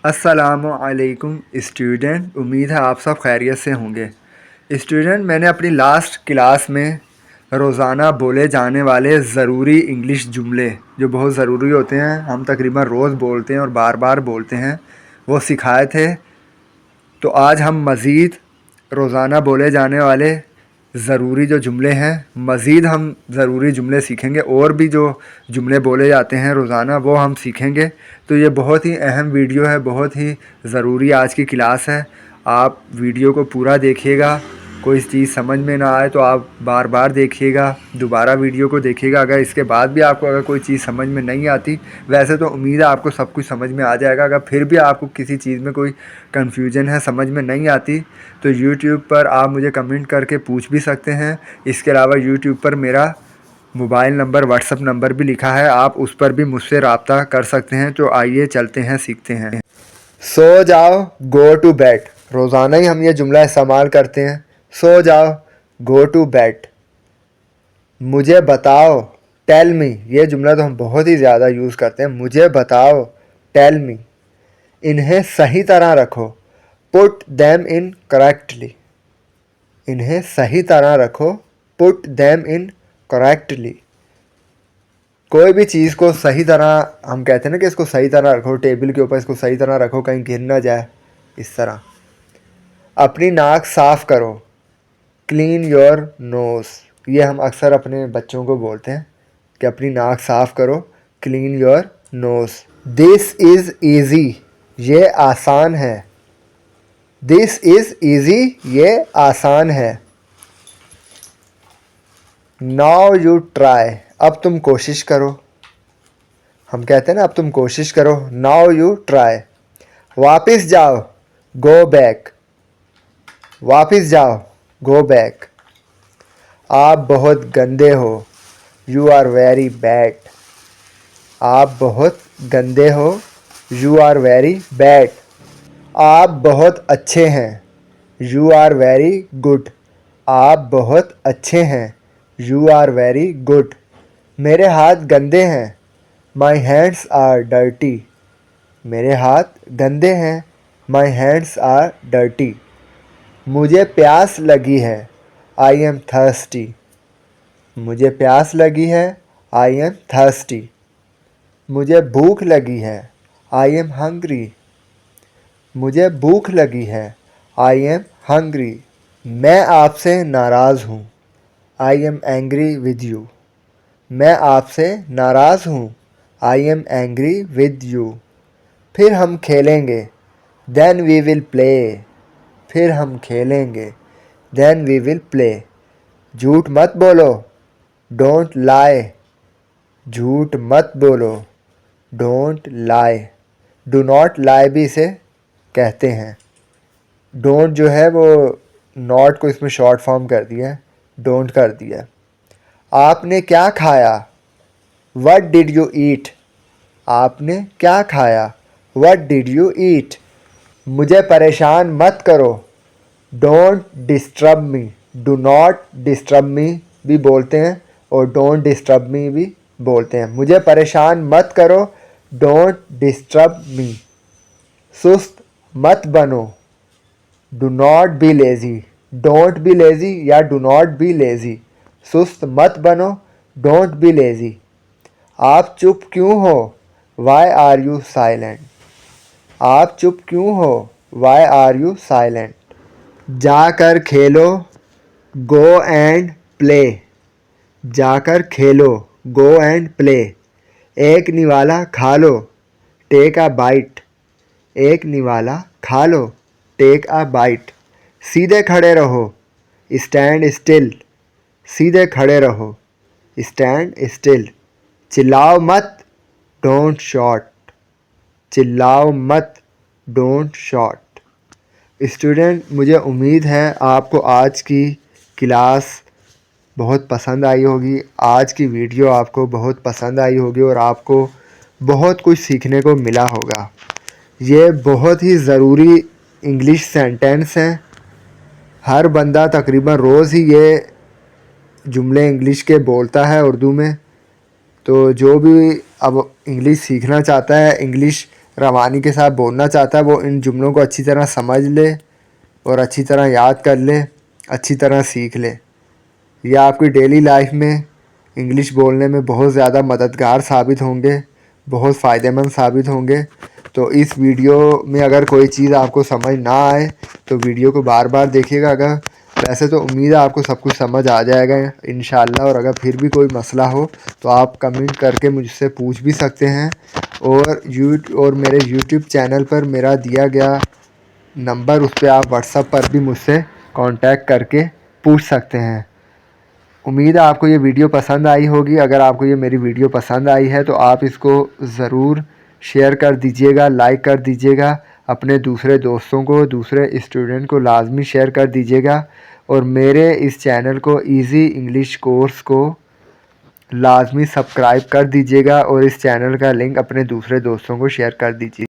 अस्सलामुअलैकुम स्टूडेंट, उम्मीद है आप सब खैरियत से होंगे। स्टूडेंट, मैंने अपनी लास्ट क्लास में रोज़ाना बोले जाने वाले ज़रूरी इंग्लिश जुमले जो बहुत ज़रूरी होते हैं, हम तकरीबन रोज़ बोलते हैं और बार बार बोलते हैं, वो सिखाए थे। तो आज हम मज़ीद रोज़ाना बोले जाने वाले ज़रूरी जो जुमले हैं, मज़ीद हम ज़रूरी जुमले सीखेंगे और भी जो जुमले बोले जाते हैं रोज़ाना वो हम सीखेंगे। तो ये बहुत ही अहम वीडियो है, बहुत ही ज़रूरी आज की क्लास है। आप वीडियो को पूरा देखिएगा, कोई चीज़ समझ में ना आए तो आप बार बार देखिएगा, दोबारा वीडियो को देखिएगा। अगर इसके बाद भी आपको अगर कोई चीज़ समझ में नहीं आती, वैसे तो उम्मीद है आपको सब कुछ समझ में आ जाएगा। अगर फिर भी आपको किसी चीज़ में कोई कन्फ्यूजन है, समझ में नहीं आती, तो यूट्यूब पर आप मुझे कमेंट करके पूछ भी सकते हैं। इसके अलावा यूट्यूब पर मेरा मोबाइल नंबर, व्हाट्सअप नंबर भी लिखा है, आप उस पर भी मुझसे रब्ता कर सकते हैं। तो आइए चलते हैं, सीखते हैं। सो जाओ, गो टू बेड। रोज़ाना ही हम ये जुमला इस्तेमाल करते हैं। सो जाओ, गो टू बेड। मुझे बताओ, टेल मी। ये जुमला तो हम बहुत ही ज़्यादा यूज़ करते हैं। मुझे बताओ, टेल मी। इन्हें सही तरह रखो, पुट देम इन करेक्टली। इन्हें सही तरह रखो, पुट देम इन करेक्टली। कोई भी चीज़ को सही तरह, हम कहते हैं ना कि इसको सही तरह रखो, टेबल के ऊपर इसको सही तरह रखो, कहीं गिर ना जाए, इस तरह। अपनी नाक साफ़ करो, क्लीन योर नोज़। ये हम अक्सर अपने बच्चों को बोलते हैं कि अपनी नाक साफ़ करो, clean your nose. This is easy. ये आसान है। This is easy. ये आसान है। Now you try. अब तुम कोशिश करो। हम कहते हैं ना, अब तुम कोशिश करो। Now you try. वापस जाओ, गो बैक। वापस जाओ, गो बैक। आप बहुत गंदे हो, यू आर वेरी बैड। आप बहुत गंदे हो, यू आर वेरी बैड। आप बहुत अच्छे हैं, यू आर वेरी गुड। आप बहुत अच्छे हैं, यू आर वेरी गुड। मेरे हाथ गंदे हैं, माई हैंड्स आर डर्टी। मेरे हाथ गंदे हैं, माई हैंड्स आर डर्टी। मुझे प्यास लगी है, आई एम थर्स्टी। मुझे प्यास लगी है, आई एम थर्स्टी। मुझे भूख लगी है, आई एम हंग्री। मुझे भूख लगी है, आई एम हंग्री। मैं आपसे नाराज़ हूँ, I am angry with you. मैं आपसे नाराज़ हूँ, I am angry with you. फिर हम खेलेंगे, देन वी विल प्ले। फिर हम खेलेंगे, देन वी विल प्ले। झूठ मत बोलो, डोंट लाई। झूठ मत बोलो, don't lie. Do not lie भी इसे कहते हैं। डोंट जो है वो नॉट को इसमें शॉर्ट फॉर्म कर दिया है, डोंट कर दिया है। आपने क्या खाया, व्हाट डिड यू ईट। आपने क्या खाया, व्हाट डिड यू ईट। मुझे परेशान मत करो, don't disturb me. Do not disturb me भी बोलते हैं और डोंट डिस्टर्ब मी भी बोलते हैं। मुझे परेशान मत करो, डोंट डिस्टर्ब मी। सुस्त मत बनो, do not be lazy. Don't be lazy या डू नॉट बी लेज़ी। सुस्त मत बनो, डोंट बी लेज़ी। आप चुप क्यों हो, वाई आर यू साइलेंट। आप चुप क्यों हो, वाई आर यू साइलेंट। जाकर खेलो, गो एंड प्ले। जाकर खेलो, गो एंड प्ले। एक निवाला खा लो, टेक अ बाइट। एक निवाला खा लो, टेक अ बाइट। सीधे खड़े रहो, स्टैंड स्टिल। सीधे खड़े रहो, स्टैंड स्टिल। चिल्लाओ मत, डोंट शॉट। चिल्लाओ मत, डोंट शॉट। स्टूडेंट, मुझे उम्मीद है आपको आज की क्लास बहुत पसंद आई होगी। आज की वीडियो आपको बहुत पसंद आई होगी और आपको बहुत कुछ सीखने को मिला होगा। ये बहुत ही ज़रूरी इंग्लिश सेंटेंस हैं। हर बंदा तकरीबन रोज़ ही ये जुमले इंग्लिश के बोलता है उर्दू में। तो जो भी अब इंग्लिश सीखना चाहता है, इंग्लिश रवानी के साथ बोलना चाहता है वो इन जुमलों को अच्छी तरह समझ ले और अच्छी तरह याद कर ले, अच्छी तरह सीख ले। यह आपकी डेली लाइफ में इंग्लिश बोलने में बहुत ज़्यादा मददगार साबित होंगे, बहुत फ़ायदेमंद साबित होंगे। तो इस वीडियो में अगर कोई चीज़ आपको समझ ना आए तो वीडियो को बार बार देखिएगा। अगर वैसे तो उम्मीद है आपको सब कुछ समझ आ जाएगा इंशाल्लाह। और अगर फिर भी कोई मसला हो तो आप कमेंट करके मुझसे पूछ भी सकते हैं। और मेरे यूट्यूब चैनल पर मेरा दिया गया नंबर, उस पर आप व्हाट्सएप पर भी मुझसे कांटेक्ट करके पूछ सकते हैं। उम्मीद है आपको ये वीडियो पसंद आई होगी। अगर आपको ये मेरी वीडियो पसंद आई है तो आप इसको ज़रूर शेयर कर दीजिएगा, लाइक कर दीजिएगा। अपने दूसरे दोस्तों को, दूसरे स्टूडेंट को लाजमी शेयर कर दीजिएगा। और मेरे इस चैनल को इजी इंग्लिश कोर्स को लाजमी सब्सक्राइब कर दीजिएगा और इस चैनल का लिंक अपने दूसरे दोस्तों को शेयर कर दीजिए।